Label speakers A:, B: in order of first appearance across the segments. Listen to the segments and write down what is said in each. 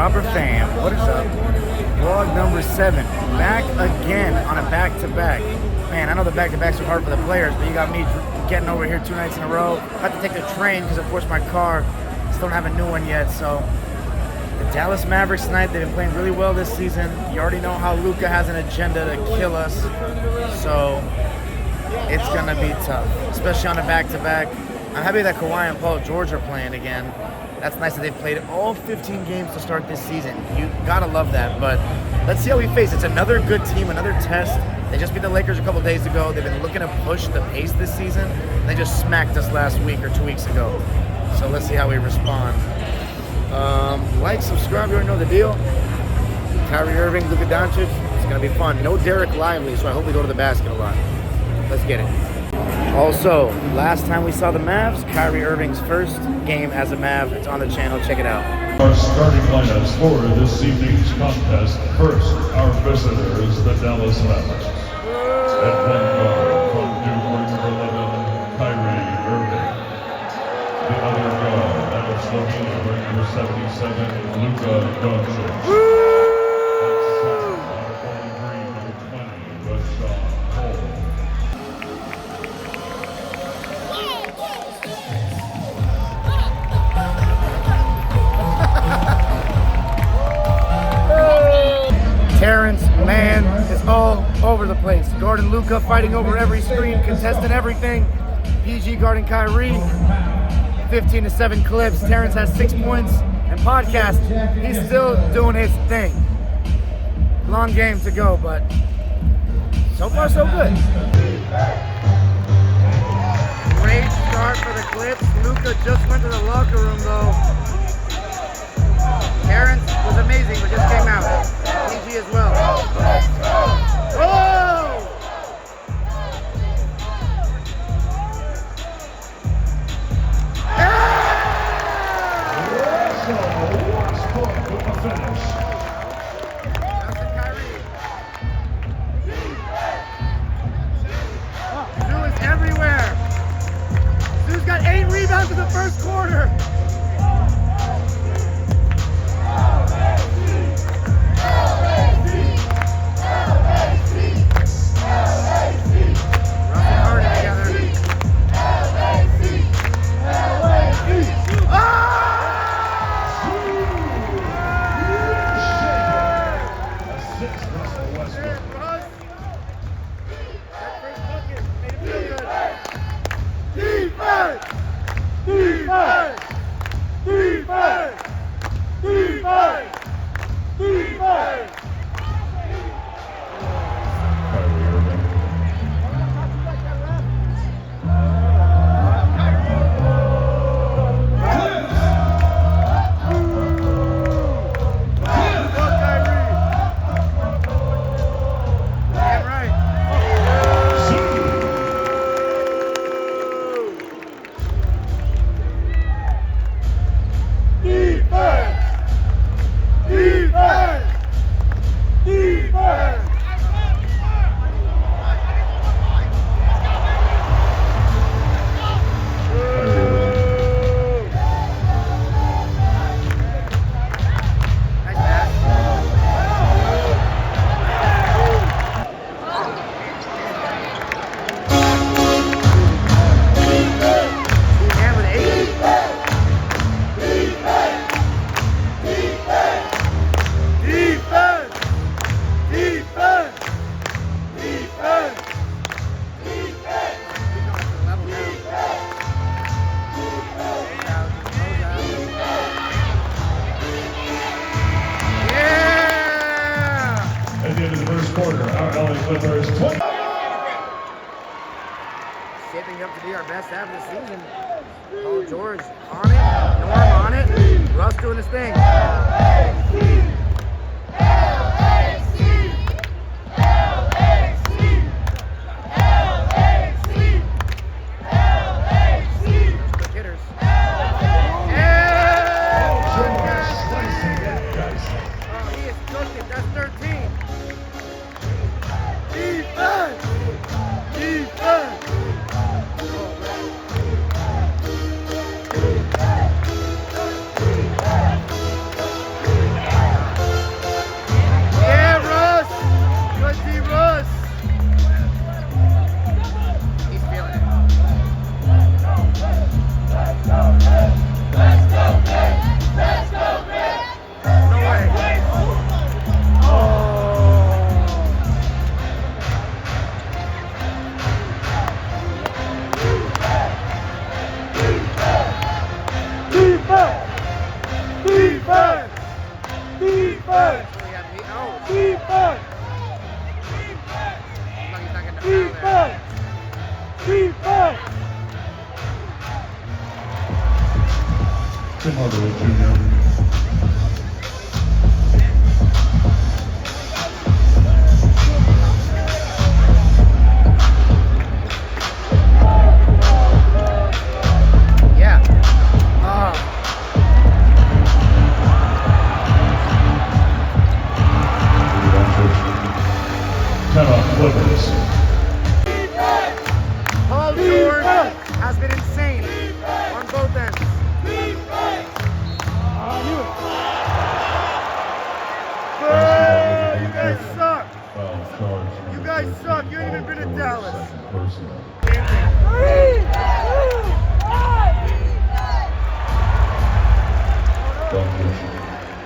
A: Proper fam, what is up? Vlog number 7, back again on a back-to-back. Man, I know the back-to-backs are hard for the players, but you got me getting over here 2 nights in a row. I had to take the train because, of course, my car still don't have a new one yet. So the Dallas Mavericks tonight, they've been playing really well this season. You already know how Luka has an agenda to kill us. So it's going to be tough, especially on a back-to-back. I'm happy that Kawhi and Paul George are playing again. That's nice that they've played all 15 games to start this season. You gotta love that, but let's see how we face. It's another good team, another test. They just beat the Lakers a couple days ago. They've been looking to push the pace this season. They just smacked us last week or 2 weeks ago. So let's see how we respond. Like, subscribe, you already know the deal. Kyrie Irving, Luka Doncic, it's gonna be fun. No Derek Lively, so I hope we go to the basket a lot. Let's get it. Also, last time we saw the Mavs, Kyrie Irving's first game as a Mav. It's on the channel. Check it out.
B: Our starting lineups for this evening's contest. First, our visitors, the Dallas Mavericks. At one guard, from number 11, Kyrie Irving. The other guard, out of Slovenia, number 77, Luka Doncic.
A: Terance Mann is all over the place. Guarding Luka, fighting over every screen, contesting everything. PG guarding Kyrie. 15-7 clips. Terance has 6 points. And podcast, he's still doing his thing. Long game to go, but so far so good. Great start for the Clips. Luka just went to the locker room though. Terance was amazing, but just came out. PG as well. Oh!
B: Russell Westbrook with the finish.
A: That's Kyrie. Zoo is everywhere. Zoo's got 8 rebounds in the first quarter. Shaping up to be our best half of the season. Paul George on it, Norm on it, Russ doing his thing. Quick hitters. Oh, he is cooking. That's 13. Defense! Defense!
B: Tim Hardaway Jr. Clippers.
A: Paul George has been insane on both ends. You guys suck. You guys suck. You ain't even been in Dallas.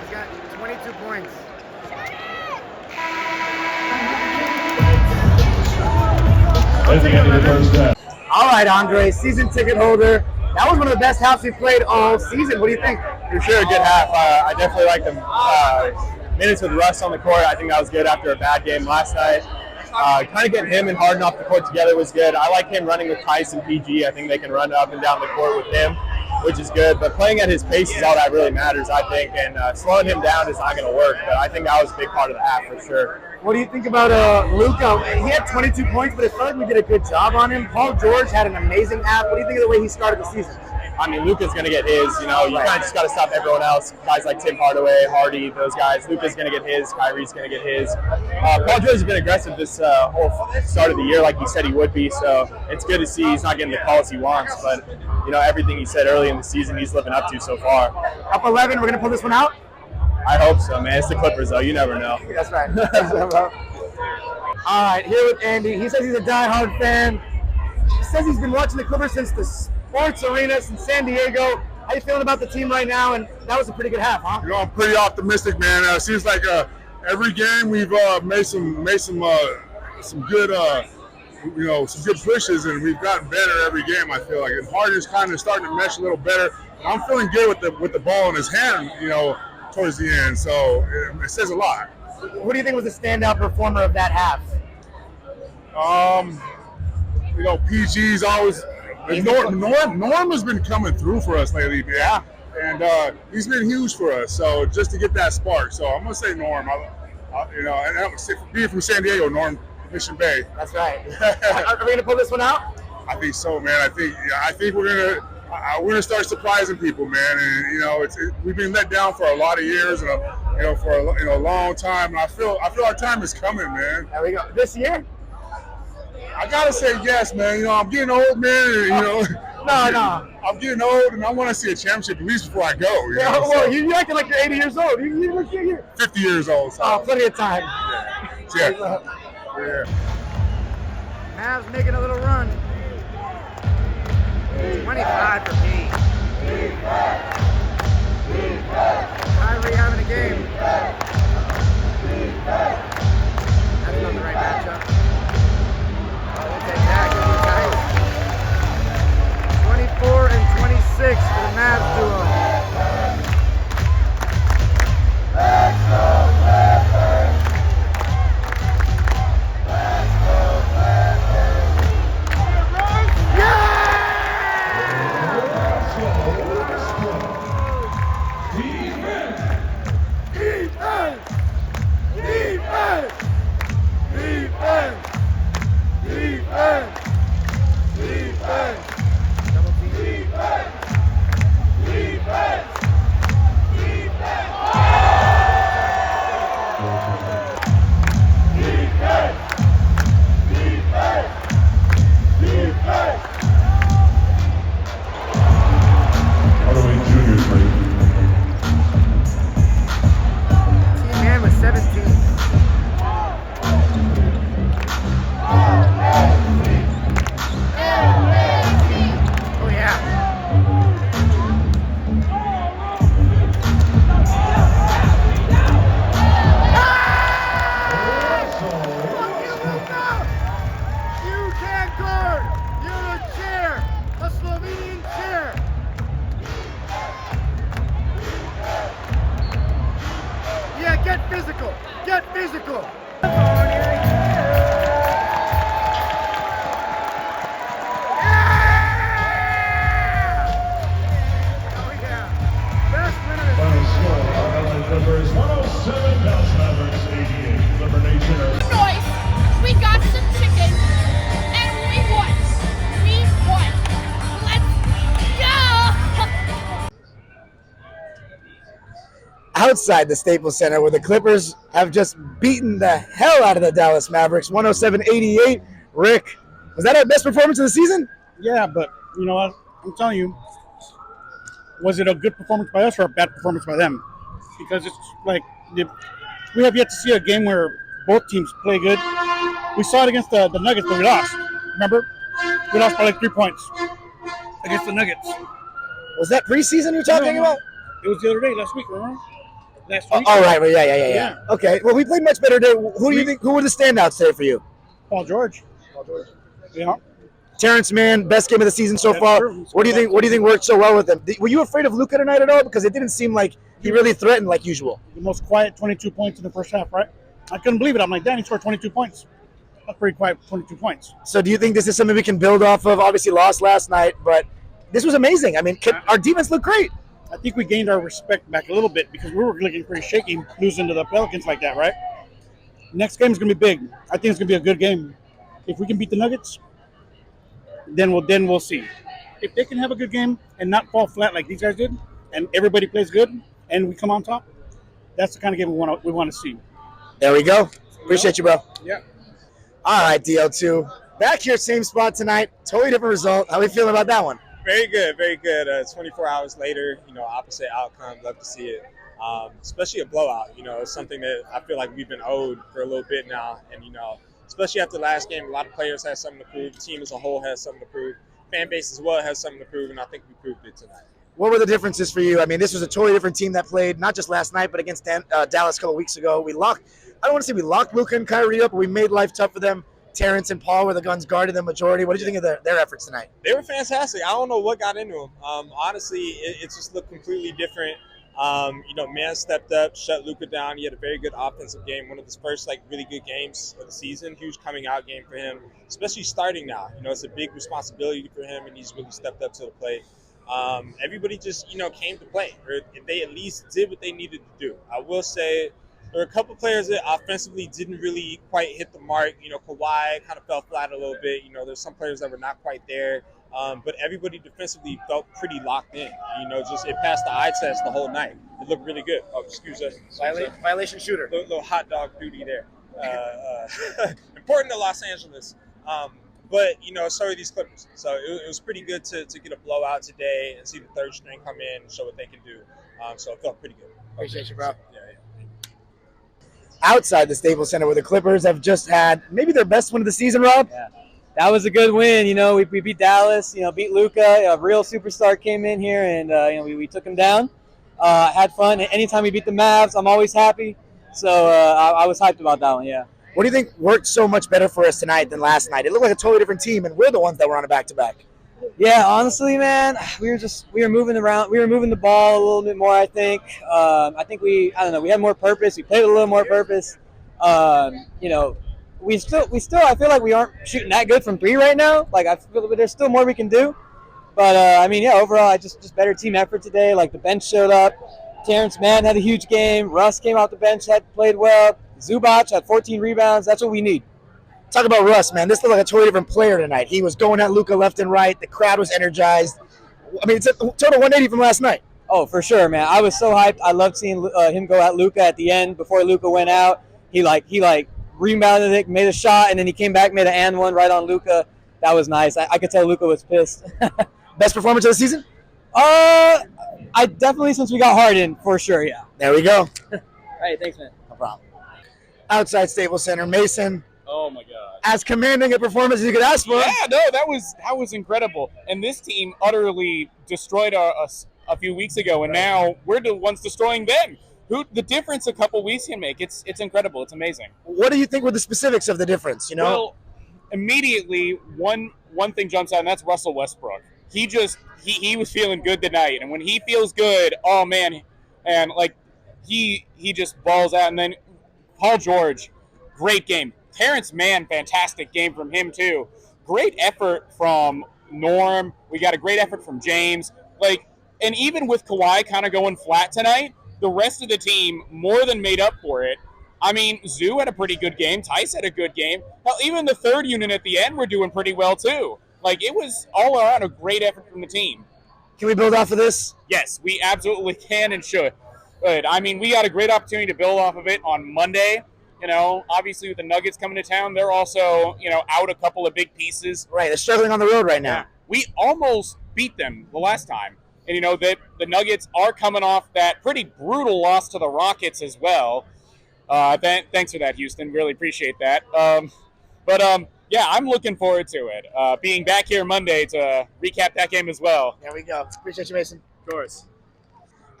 A: He's got 22 points.
B: At the end of the first half.
A: All right, Andre, season ticket holder. That was one of the best halves we played all season. What do you think?
C: For sure, a good half. I definitely like the minutes with Russ on the court. I think that was good after a bad game last night. Kind of getting him and Harden off the court together was good. I like him running with Tice and PG. I think they can run up and down the court with him, which is good. But playing at his pace is all that really matters, I think. And slowing him down is not going to work. But I think that was a big part of the half for sure.
A: What do you think about Luka? He had 22 points, but it felt like we did a good job on him. Paul George had an amazing half. What do you think of the way he started the season?
C: I mean, Luka's going to get his. You know, you kind of just got to stop everyone else. Guys like Tim Hardaway, Hardy, those guys. Luka's going to get his. Kyrie's going to get his. Paul George has been aggressive this whole start of the year, like he said he would be. So it's good to see he's not getting the calls he wants. But, you know, everything he said early in the season, he's living up to so far.
A: Up 11, we're going to pull this one out?
C: I hope so, man. It's the Clippers, though. You never know.
A: That's right. All right, here with Andy. He says he's a diehard fan. He says he's been watching the Clippers since the sports arenas in San Diego. How you feeling about the team right now? And that was a pretty good half, huh?
D: You know, I'm pretty optimistic, man. Seems like every game we've made some good some good pushes, and we've gotten better every game. I feel like, and Harden's kind of starting to mesh a little better. I'm feeling good with the ball in his hand, you know, towards the end. So it says a lot.
A: Who do you think was the standout performer of that half?
D: You know, PG's always. Norm has been coming through for us lately, man.
A: Yeah.
D: And he's been huge for us. So just to get that spark. So I'm gonna say Norm. You know, and being from San Diego, Norm, Mission Bay.
A: That's right. Are we gonna pull this one out?
D: I think so, man. I think we're gonna start surprising people, man. And you know, we've been let down for a lot of years, and you know, for a long time. And I feel our time is coming, man.
A: There we go. This year?
D: I gotta say yes, man. You know, I'm getting old, man. And, you know,
A: No.
D: I'm getting old, and I want to see a championship at least before I go. You know?
A: Well, you're acting like you're 80 years old. You're
D: 50 years old. So.
A: Oh, plenty of time.
D: Yeah.
A: Mavs making a little run. 25 for P. Kyrie having a game. That's not the right matchup. We'll take that. 24 and 26 for the Mavs duo. physical. Get physical.
B: Final score, our LA Clippers 107, Dallas Mavericks 88. Clipper Nation are
E: Noise. We got some chicken and we won. We won. Let's go.
A: Outside the Staples Center, where the Clippers have just beaten the hell out of the Dallas Mavericks, 107-88. Rick, was that our best performance of the season?
F: Yeah, but you know what? I'm telling you, was it a good performance by us or a bad performance by them? Because it's like we have yet to see a game where both teams play good. We saw it against the Nuggets, but we lost. Remember? We lost by like 3 points against the Nuggets.
A: Was that preseason you're talking about?
F: It was the other day, last week, remember? Last week.
A: Oh, right. Yeah. Okay. Well, we played much better today. Who do you think? Who were the standouts today for you?
F: Paul George. Yeah.
A: Terance Mann, best game of the season so
F: That's
A: far.
F: true.
A: What do you think? What do you think worked so well with him? Were you afraid of Luka tonight at all? Because it didn't seem like he really threatened like usual.
F: The most quiet 22 points in the first half, right? I couldn't believe it. I'm like, damn, he scored 22 points. That's pretty quiet, 22 points.
A: So do you think this is something we can build off of? Obviously lost last night, but this was amazing. I mean, our defense looked great.
F: I think we gained our respect back a little bit because we were looking pretty shaky losing to the Pelicans like that, right? Next game is going to be big. I think it's going to be a good game. If we can beat the Nuggets, then we'll see. If they can have a good game and not fall flat like these guys did, and everybody plays good, and we come on top, that's the kind of game we want to see.
A: There we go. Appreciate you, bro.
F: Yeah.
A: All right, DL2. Back here, same spot tonight. Totally different result. How are we feeling about that one?
C: Very good, very good. 24 hours later, opposite outcome. Love to see it. Especially a blowout. It's something that I feel like we've been owed for a little bit now. And, especially after the last game, a lot of players have something to prove. The team as a whole has something to prove. Fan base as well has something to prove, and I think we proved it tonight.
A: What were the differences for you? I mean, this was a totally different team that played, not just last night, but against Dallas a couple weeks ago. I don't want to say we locked Luka and Kyrie up, but we made life tough for them. Terance and Paul were the guns guarded the majority. What did you think of their efforts tonight?
C: They were fantastic. I don't know what got into them. Honestly, it just looked completely different. Mann stepped up, shut Luka down. He had a very good offensive game. One of his first really good games of the season. Huge coming out game for him, especially starting now. It's a big responsibility for him, and he's really stepped up to the plate. Everybody just came to play, or they at least did what they needed to do. I will say there were a couple players that offensively didn't really quite hit the mark. Kawhi kind of fell flat a little bit. There's some players that were not quite there. But everybody defensively felt pretty locked in. Just it passed the eye test the whole night. It looked really good. Oh, excuse us.
A: Violation shooter.
C: Little hot dog duty there. Important to Los Angeles. But, so are these Clippers. So it was pretty good to get a blowout today and see the third string come in and show what they can do. So it felt pretty good.
A: Appreciate you, bro.
C: Yeah.
A: Outside the Staples Center, where the Clippers have just had maybe their best win of the season, Rob.
G: Yeah. That was a good win. We beat Dallas, beat Luka. A real superstar came in here, and, we took him down. Had fun. Anytime we beat the Mavs, I'm always happy. So I was hyped about that one, yeah.
A: What do you think worked so much better for us tonight than last night? It looked like a totally different team, and we're the ones that were on a back-to-back.
G: Yeah, honestly, man, we were moving around. We were moving the ball a little bit more, I think. I think we had more purpose. We played with a little more purpose. We still, I feel like we aren't shooting that good from three right now. I feel like there's still more we can do. But, overall, just better team effort today. The bench showed up. Terance Mann had a huge game. Russ came off the bench, played well. Zibac had 14 rebounds. That's what we need.
A: Talk about Russ, man. This looked like a totally different player tonight. He was going at Luka left and right. The crowd was energized. I mean, it's a total 180 from last night.
G: Oh, for sure, man. I was so hyped. I loved seeing him go at Luka at the end before Luka went out. He rebounded it, made a shot, and then he came back, made an and one right on Luka. That was nice. I could tell Luka was pissed.
A: Best performance of the season?
G: I definitely, since we got Harden, for sure, yeah.
A: There we go.
G: All right, thanks, man.
A: No problem. Outside Staples Center, Mason.
H: Oh my God!
A: As commanding a performance as you could ask for.
H: Yeah, no, that was incredible. And this team utterly destroyed us a few weeks ago, and now we're the ones destroying them. The difference a couple weeks can make? It's incredible. It's amazing.
A: What do you think were the specifics of the difference?
H: Well, immediately one thing jumps out, and that's Russell Westbrook. He was feeling good tonight, and when he feels good, oh man, and he just balls out. And then Paul George, great game. Terance Mann, fantastic game from him too. Great effort from Norm. We got a great effort from James. And even with Kawhi kind of going flat tonight, the rest of the team more than made up for it. I mean, Zoo had a pretty good game. Tice had a good game. Hell, even the third unit at the end were doing pretty well too. It was all around a great effort from the team.
A: Can we build off of this?
H: Yes, we absolutely can and should. But I mean, we got a great opportunity to build off of it on Monday. Obviously with the Nuggets coming to town, they're also, out a couple of big pieces.
A: Right, they're struggling on the road right now.
H: We almost beat them the last time. And that the Nuggets are coming off that pretty brutal loss to the Rockets as well. Thanks for that, Houston. Really appreciate that. Yeah, I'm looking forward to it. Being back here Monday to recap that game as well.
A: There we go. Appreciate you, Mason.
H: Of course.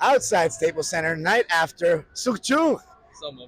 A: Outside Staples Center, night after Sukchu.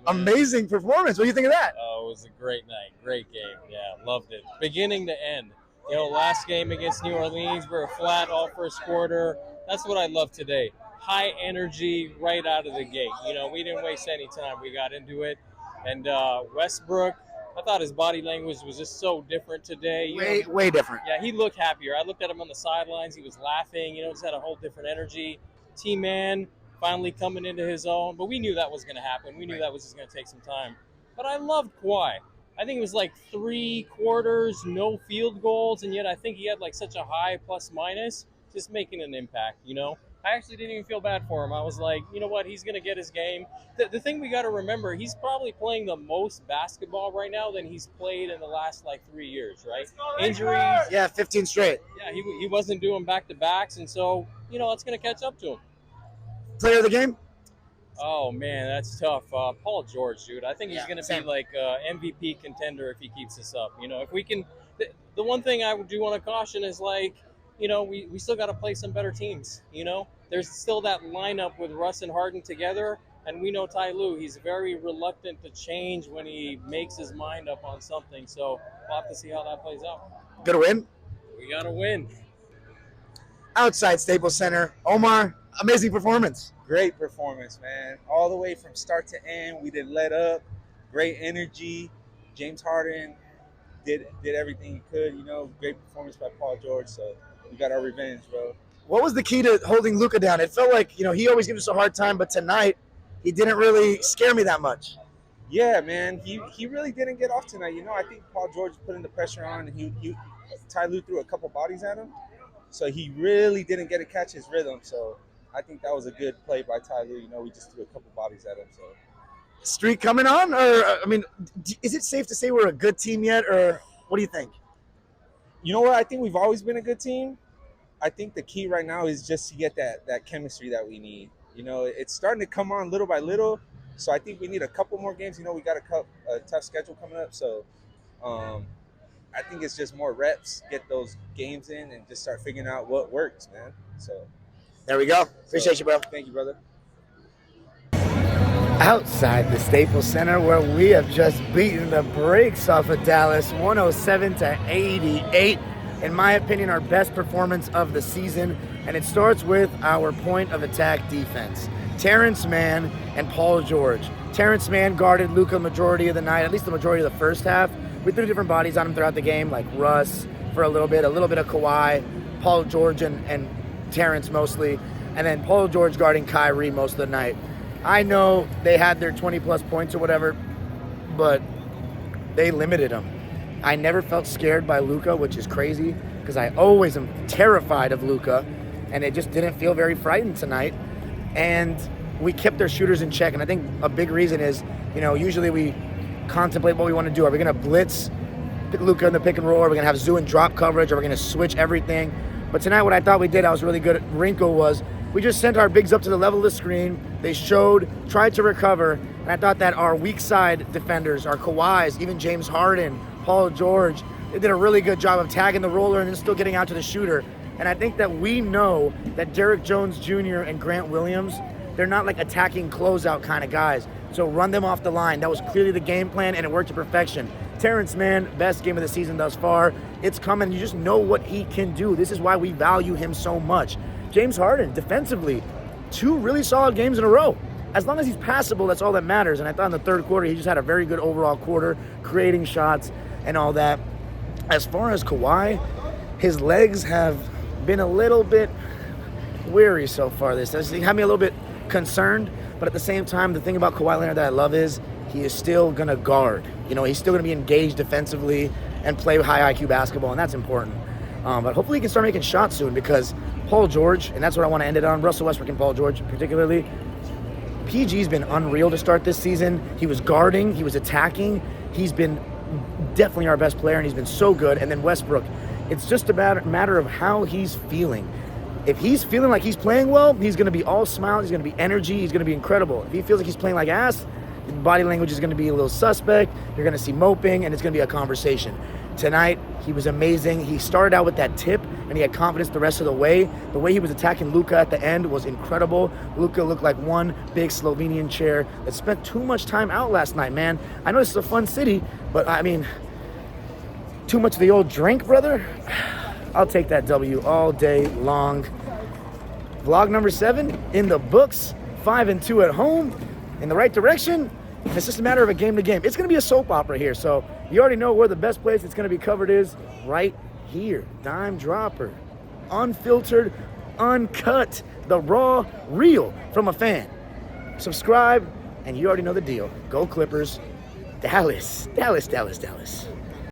A: Amazing performance. What do you think of that?
I: Oh, it was a great night. Great game. Yeah, loved it. Beginning to end. Last game against New Orleans, we were flat all first quarter. That's what I love today. High energy right out of the gate. We didn't waste any time. We got into it. And Westbrook, I thought his body language was just so different today.
A: Way different.
I: Yeah, he looked happier. I looked at him on the sidelines. He was laughing. Just had a whole different energy. T-Man finally coming into his own. But we knew that was going to happen. We knew that was just going to take some time. But I loved Kawhi. I think it was 3 quarters, no field goals, and yet I think he had such a high plus-minus, just making an impact, I actually didn't even feel bad for him. I was like, you know what, he's going to get his game. The thing we got to remember, he's probably playing the most basketball right now than he's played in the last 3 years, right? Injuries.
A: Yeah, 15 straight.
I: Yeah, he wasn't doing back-to-backs, and so, it's going to catch up to him.
A: Player of the game?
I: Oh, man, that's tough. Paul George, dude. I think he's going to be MVP contender if he keeps this up. If we can – the one thing I do want to caution is, we still got to play some better teams, There's still that lineup with Russ and Harden together, and we know Ty Lue, he's very reluctant to change when he makes his mind up on something. So we'll have to see how that plays out.
A: Good win?
I: We got to win.
A: Outside Staples Center, Omar, amazing performance.
J: Great performance, man. All the way from start to end, we didn't let up. Great energy. James Harden did everything he could, Great performance by Paul George, so we got our revenge, bro.
A: What was the key to holding Luka down? It felt like, he always gives us a hard time, but tonight he didn't really scare me that much.
J: Yeah, man. He really didn't get off tonight. I think Paul George putting the pressure on, and Ty Lue threw a couple bodies at him, so he really didn't get to catch his rhythm. So I think that was a good play by Ty Lue. We just threw a couple bodies at him. So
A: streak coming on, or is it safe to say we're a good team yet, or what do you think?
J: You know what? I think we've always been a good team. I think the key right now is just to get that chemistry that we need. It's starting to come on little by little. So I think we need a couple more games. We got a tough schedule coming up. So I think it's just more reps, get those games in, and just start figuring out what works, man. So
A: there we go. Appreciate you, bro.
J: Thank you, brother.
A: Outside the Staples Center, where we have just beaten the brakes off of Dallas, 107-88. In my opinion, our best performance of the season, and it starts with our point of attack defense. Terance Mann and Paul George. Terance Mann guarded Luka majority of the night, at least the majority of the first half. We threw different bodies on him throughout the game, like Russ for a little bit of Kawhi, Paul George and Terance mostly, and then Paul George guarding Kyrie most of the night. I know they had their 20-plus points or whatever, but they limited them. I never felt scared by Luka, which is crazy because I always am terrified of Luka, and it just didn't feel very frightened tonight. And we kept their shooters in check, and I think a big reason is, usually we contemplate what we want to do. Are we going to blitz Luka in the pick and roll? Are we going to have Zoo in drop coverage? Are we going to switch everything? But tonight what I thought we did, I was really good at wrinkle, was we just sent our bigs up to the level of the screen. They tried to recover, and I thought that our weak side defenders, our Kawhis, even James Harden, Paul George, they did a really good job of tagging the roller and then still getting out to the shooter. And I think that we know that Derrick Jones Jr. and Grant Williams, they're not like attacking closeout kind of guys. So run them off the line. That was clearly the game plan, and it worked to perfection. Terance Mann, best game of the season thus far. It's coming. You just know what he can do. This is why we value him so much. James Harden, defensively, 2 really solid games in a row. as long as he's passable, that's all that matters. And I thought in the third quarter, he just had a very good overall quarter, creating shots and all that. As far as Kawhi, his legs have been a little bit weary so far. This had me a little bit concerned, but at the same time, the thing about Kawhi Leonard that I love is he is still going to guard. You know, he's still going to be engaged defensively and play high IQ basketball, and that's important. But hopefully he can start making shots soon, because Paul George, and that's what I want to end it on, Russell Westbrook and Paul George particularly, PG's been unreal to start this season. He was guarding, he was attacking. He's been definitely our best player, and he's been so good. And then Westbrook, it's just a matter of how he's feeling. If he's feeling like he's playing well, he's going to be all smiles, he's going to be energy, he's going to be incredible. If he feels like he's playing like ass, body language is going to be a little suspect. You're going to see moping, and it's going to be a conversation. Tonight, he was amazing. He started out with that tip, and he had confidence the rest of the way. The way he was attacking Luka at the end was incredible. Luka looked like one big Slovenian chair that spent too much time out last night, man. I know this is a fun city, but I mean, too much of the old drink, brother? I'll take that W all day long. Vlog number 7 in the books, 5-2 at home, in the right direction. It's just a matter of a game to game. It's going to be a soap opera here, so you already know where the best place it's going to be covered is right here. Dime Dropper. Unfiltered, uncut, the raw, real from a fan. Subscribe, and you already know the deal. Go Clippers. Dallas, Dallas, Dallas, Dallas.